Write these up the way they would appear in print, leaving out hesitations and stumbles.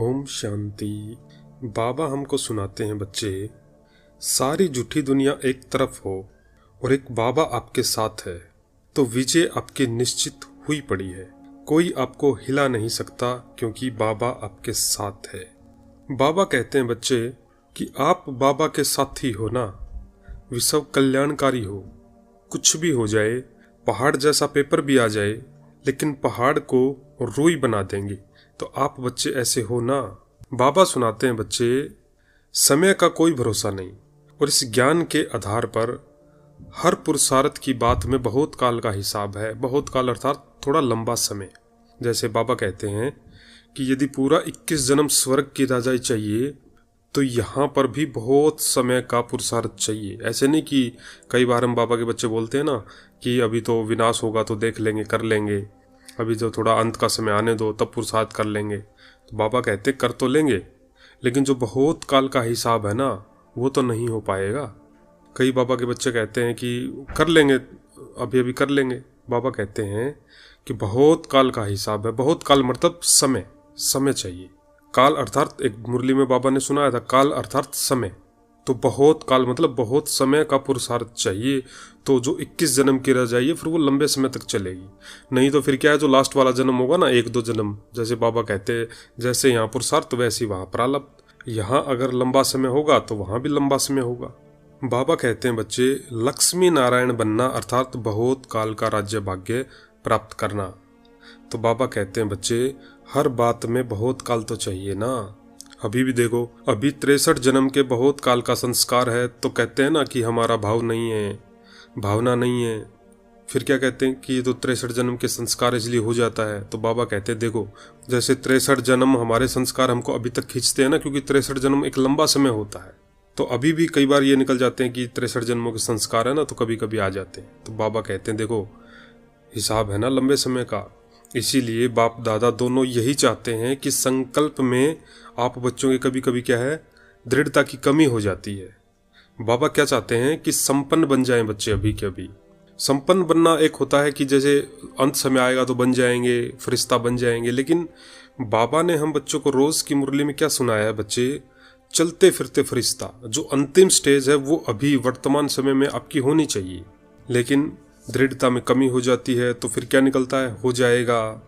ओम शांति। बाबा हमको सुनाते हैं, बच्चे, सारी झूठी दुनिया एक तरफ हो और एक बाबा आपके साथ है तो विजय आपकी निश्चित हुई पड़ी है। कोई आपको हिला नहीं सकता क्योंकि बाबा आपके साथ है। बाबा कहते हैं, बच्चे, कि आप बाबा के साथी हो ना, विश्व कल्याणकारी हो। कुछ भी हो जाए, पहाड़ जैसा पेपर भी आ जाए, लेकिन पहाड़ को रुई बना देंगे। तो आप बच्चे ऐसे हो ना। बाबा सुनाते हैं, बच्चे, समय का कोई भरोसा नहीं और इस ज्ञान के आधार पर हर पुरुषार्थ की बात में बहुत काल का हिसाब है। बहुत काल अर्थात थोड़ा लंबा समय। जैसे बाबा कहते हैं कि यदि पूरा 21 जन्म स्वर्ग की राजाई चाहिए तो यहाँ पर भी बहुत समय का पुरुषार्थ चाहिए। ऐसे नहीं कि कई बार हम बाबा के बच्चे बोलते हैं ना कि अभी तो विनाश होगा तो देख लेंगे, कर लेंगे, अभी तो थोड़ा अंत का समय आने दो तब पुरुषार्थ कर लेंगे। तो बाबा कहते कर तो लेंगे, लेकिन जो बहुत काल का हिसाब है ना, वो तो नहीं हो पाएगा। कई बाबा के बच्चे कहते हैं कि कर लेंगे, अभी अभी कर लेंगे। बाबा कहते हैं कि बहुत काल का हिसाब है। बहुत काल मतलब समय चाहिए। काल अर्थात, एक मुरली में बाबा ने सुनाया था, काल अर्थात समय। तो बहुत काल मतलब बहुत समय का पुरुषार्थ चाहिए। तो जो 21 जन्म की रह जाइए फिर वो लंबे समय तक चलेगी। नहीं तो फिर क्या है, जो लास्ट वाला जन्म होगा ना, 1-2 जन्म, जैसे बाबा कहते हैं, जैसे यहाँ पुरुषार्थ वैसे वहाँ प्रारब्ध। यहाँ अगर लंबा समय होगा तो वहाँ भी लंबा समय होगा। बाबा कहते हैं, बच्चे, लक्ष्मी नारायण बनना अर्थात बहुत काल का राज्य भाग्य प्राप्त करना। तो बाबा कहते हैं, बच्चे, हर बात में बहुत काल तो चाहिए ना। अभी भी देखो, अभी 63 जन्म के बहुत काल का संस्कार है तो कहते हैं ना कि हमारा भाव नहीं है, भावना नहीं है। फिर क्या कहते हैं कि ये तो 63 जन्म के संस्कार इसलिए हो जाता है। तो बाबा कहते हैं, देखो, जैसे 63 जन्म हमारे संस्कार हमको अभी तक खींचते हैं ना, क्योंकि 63 जन्म एक लंबा समय होता है। तो अभी भी कई बार ये निकल जाते हैं कि 63 जन्मों के संस्कार है ना, तो कभी कभी आ जाते हैं। तो बाबा कहते हैं, देखो, हिसाब है ना लंबे समय का। इसीलिए बाप दादा दोनों यही चाहते हैं कि संकल्प में आप बच्चों के कभी कभी क्या है, दृढ़ता की कमी हो जाती है। बाबा क्या चाहते हैं कि संपन्न बन जाएं बच्चे अभी के अभी। संपन्न बनना एक होता है कि जैसे अंत समय आएगा तो बन जाएंगे, फरिश्ता बन जाएंगे। लेकिन बाबा ने हम बच्चों को रोज की मुरली में क्या सुनाया है, बच्चे, चलते फिरते फरिश्ता। जो अंतिम स्टेज है वो अभी वर्तमान समय में आपकी होनी चाहिए, लेकिन दृढ़ता में कमी हो जाती है। तो फिर क्या निकलता है, हो जाएगा,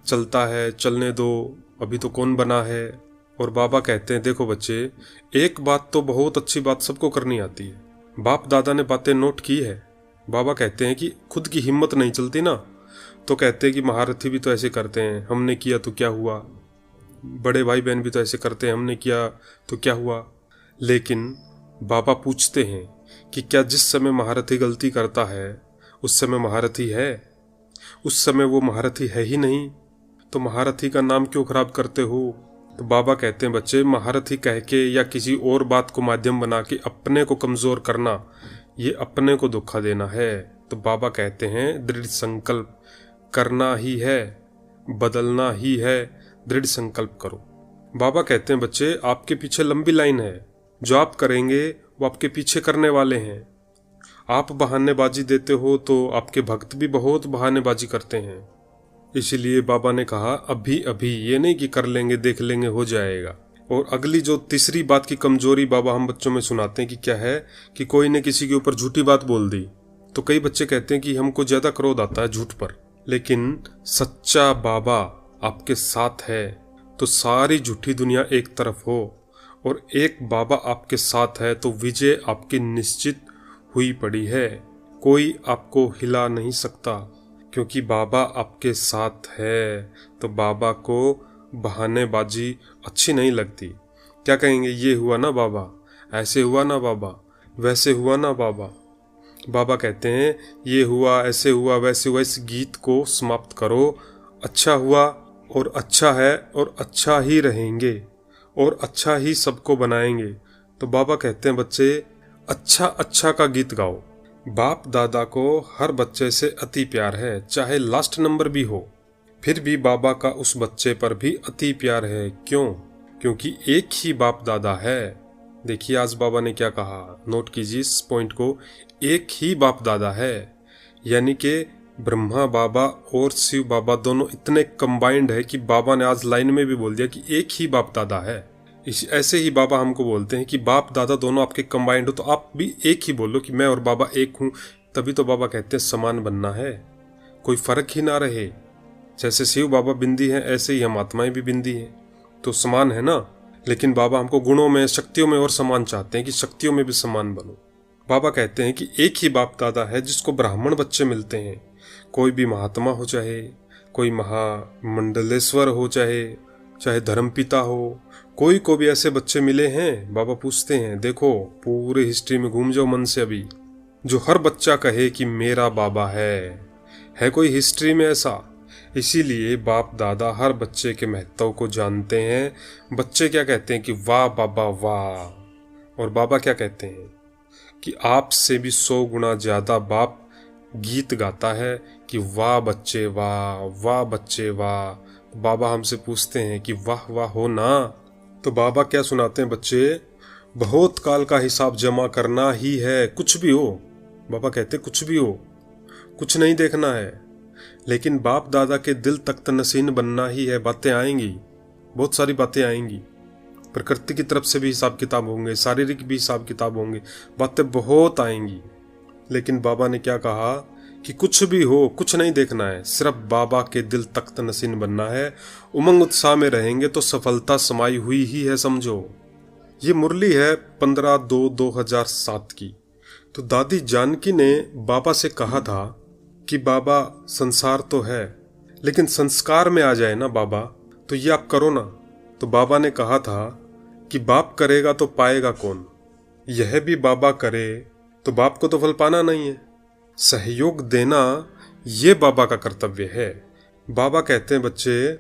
चलता है, चलने दो, अभी तो कौन बना है। और बाबा कहते हैं, देखो बच्चे, एक बात तो बहुत अच्छी बात सबको करनी आती है। बाप दादा ने बातें नोट की है। बाबा कहते हैं कि खुद की हिम्मत नहीं चलती ना, तो कहते हैं कि महारथी भी तो ऐसे करते हैं, हमने किया तो क्या हुआ। बड़े भाई बहन भी तो ऐसे करते हैं, हमने किया तो क्या हुआ। लेकिन बाबा पूछते हैं कि क्या जिस समय महारथी गलती करता है उस समय महारथी है? उस समय वो महारथी है ही नहीं, तो महारथी का नाम क्यों खराब करते हो। तो बाबा कहते हैं, बच्चे, महारथी कह के या किसी और बात को माध्यम बना के अपने को कमजोर करना, ये अपने को धोखा देना है। तो बाबा कहते हैं, दृढ़ संकल्प करना ही है, बदलना ही है, दृढ़ संकल्प करो। बाबा कहते हैं, बच्चे, आपके पीछे लंबी लाइन है। जो आप करेंगे वो आपके पीछे करने वाले हैं। आप बहानेबाजी देते हो तो आपके भक्त भी बहुत बहानेबाजी करते हैं। इसीलिए बाबा ने कहा अभी अभी, ये नहीं कि कर लेंगे, देख लेंगे, हो जाएगा। और अगली जो तीसरी बात की कमजोरी बाबा हम बच्चों में सुनाते हैं कि क्या है, कि कोई ने किसी के ऊपर झूठी बात बोल दी तो कई बच्चे कहते हैं कि हमको ज्यादा क्रोध आता है झूठ पर। लेकिन सच्चा बाबा आपके साथ है तो सारी झूठी दुनिया एक तरफ हो और एक बाबा आपके साथ है तो विजय आपकी निश्चित हुई पड़ी है। कोई आपको हिला नहीं सकता क्योंकि बाबा आपके साथ है। तो बाबा को बहानेबाजी अच्छी नहीं लगती। क्या कहेंगे, ये हुआ ना बाबा, ऐसे हुआ ना बाबा, वैसे हुआ ना बाबा। बाबा कहते हैं, ये हुआ, ऐसे हुआ, वैसे हुआ, इस गीत को समाप्त करो। अच्छा हुआ और अच्छा है और अच्छा ही रहेंगे और अच्छा ही सबको बनाएंगे। तो बाबा कहते हैं, बच्चे, अच्छा अच्छा का गीत गाओ। बाप दादा को हर बच्चे से अति प्यार है, चाहे लास्ट नंबर भी हो, फिर भी बाबा का उस बच्चे पर भी अति प्यार है। क्यों? क्योंकि एक ही बाप दादा है। देखिए आज बाबा ने क्या कहा, नोट कीजिए इस पॉइंट को। एक ही बाप दादा है, यानी कि ब्रह्मा बाबा और शिव बाबा दोनों इतने कंबाइंड है कि बाबा ने आज लाइन में भी बोल दिया कि एक ही बाप दादा है। ऐसे ही बाबा हमको बोलते हैं कि बाप दादा दोनों आपके कंबाइंड हो, तो आप भी एक ही बोलो कि मैं और बाबा एक हूँ। तभी तो बाबा कहते हैं समान बनना है, कोई फर्क ही ना रहे। जैसे शिव बाबा बिंदी हैं, ऐसे ही हम आत्माएं भी बिंदी हैं, तो समान है ना। लेकिन बाबा हमको गुणों में, शक्तियों में और समान चाहते हैं कि शक्तियों में भी समान बनो। बाबा कहते हैं कि एक ही बाप दादा है जिसको ब्राह्मण बच्चे मिलते हैं। कोई भी महात्मा हो, चाहे कोई महामंडलेश्वर हो, चाहे धर्मपिता हो, कोई को भी ऐसे बच्चे मिले हैं। बाबा पूछते हैं, देखो पूरे हिस्ट्री में घूम जाओ मन से अभी, जो हर बच्चा कहे कि मेरा बाबा है कोई हिस्ट्री में ऐसा? इसीलिए बाप दादा हर बच्चे के महत्व को जानते हैं। बच्चे क्या कहते हैं कि वाह बाबा वाह, और बाबा क्या कहते हैं कि आपसे भी 100 गुना ज्यादा बाप गीत गाता है कि वाह बच्चे वाह, वाह बच्चे वाह। बाबा हमसे पूछते हैं कि वाह वाह हो ना, तो बाबा क्या सुनाते हैं बच्चे, बहुत काल का हिसाब जमा करना ही है, कुछ भी हो। बाबा कहते कुछ भी हो, कुछ नहीं देखना है, लेकिन बाप दादा के दिल तख्त नसीन बनना ही है। बातें आएंगी, बहुत सारी बातें आएंगी, प्रकृति की तरफ से भी हिसाब किताब होंगे, शारीरिक भी हिसाब किताब होंगे, बातें बहुत आएंगी। लेकिन बाबा ने क्या कहा कि कुछ भी हो, कुछ नहीं देखना है, सिर्फ बाबा के दिल तख्त नसीन बनना है। उमंग उत्साह में रहेंगे तो सफलता समाई हुई ही है, समझो। ये मुरली है 15/2/2007 की। तो दादी जानकी ने बाबा से कहा था कि बाबा संसार तो है, लेकिन संस्कार में आ जाए ना बाबा, तो ये आप करो ना। तो बाबा ने कहा था कि बाप करेगा तो पाएगा कौन, यह भी बाबा करे तो बाप को तो फल पाना नहीं है। सहयोग देना ये बाबा का कर्तव्य है। बाबा कहते हैं बच्चे,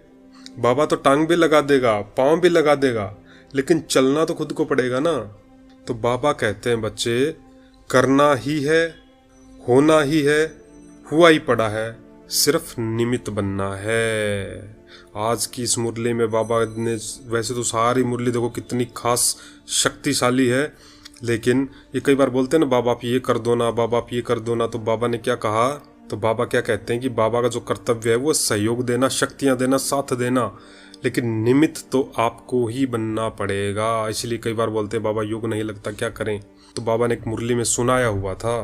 बाबा तो टांग भी लगा देगा, पाँव भी लगा देगा, लेकिन चलना तो खुद को पड़ेगा ना। तो बाबा कहते हैं बच्चे, करना ही है, होना ही है, हुआ ही पड़ा है, सिर्फ निमित्त बनना है। आज की इस मुरली में बाबा ने, वैसे तो सारी मुरली देखो कितनी खास शक्तिशाली है, लेकिन ये कई बार बोलते हैं ना बाबा आप ये कर दो ना, बाबा आप ये कर दो ना। तो बाबा ने क्या कहा, तो बाबा क्या कहते हैं कि बाबा का जो कर्तव्य है वो सहयोग देना, शक्तियां देना, साथ देना, लेकिन निमित्त तो आपको ही बनना पड़ेगा। इसलिए कई बार बोलते हैं बाबा योग नहीं लगता, क्या करें। तो बाबा ने एक मुरली में सुनाया हुआ था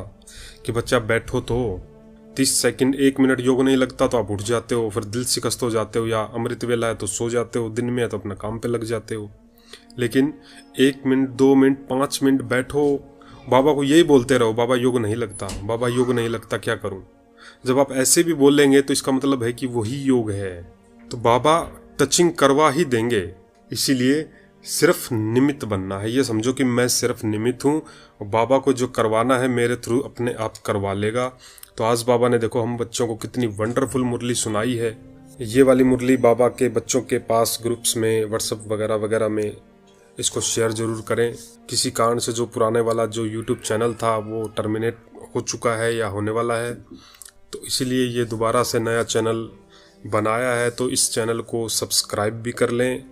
कि बच्चा बैठो तो 30 सेकंड 1 मिनट योग नहीं लगता तो आप उठ जाते हो, फिर दिल शिकस्त हो जाते हो, या अमृत वेला है तो सो जाते हो, दिन में है तो अपना काम पे लग जाते हो। लेकिन 1 मिनट 2 मिनट 5 मिनट बैठो, बाबा को यही बोलते रहो, बाबा योग नहीं लगता, बाबा योग नहीं लगता, क्या करूं। जब आप ऐसे भी बोलेंगे तो इसका मतलब है कि वही योग है, तो बाबा टचिंग करवा ही देंगे। इसीलिए सिर्फ निमित्त बनना है, ये समझो कि मैं सिर्फ निमित्त हूँ, और बाबा को जो करवाना है मेरे थ्रू अपने आप करवा लेगा। तो आज बाबा ने देखो हम बच्चों को कितनी वंडरफुल मुरली सुनाई है। ये वाली मुरली बाबा के बच्चों के पास ग्रुप्स में, व्हाट्सएप वगैरह वगैरह में इसको शेयर जरूर करें। किसी कारण से जो पुराने वाला जो यूट्यूब चैनल था वो टर्मिनेट हो चुका है या होने वाला है, तो इसीलिए ये दोबारा से नया चैनल बनाया है। तो इस चैनल को सब्सक्राइब भी कर लें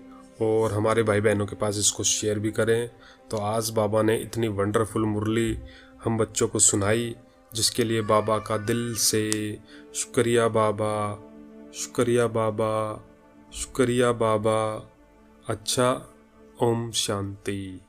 और हमारे भाई बहनों के पास इसको शेयर भी करें। तो आज बाबा ने इतनी वंडरफुल मुरली हम बच्चों को सुनाई, जिसके लिए बाबा का दिल से शुक्रिया बाबा, शुक्रिया बाबा, शुक्रिया बाबा। अच्छा, ओम शांति।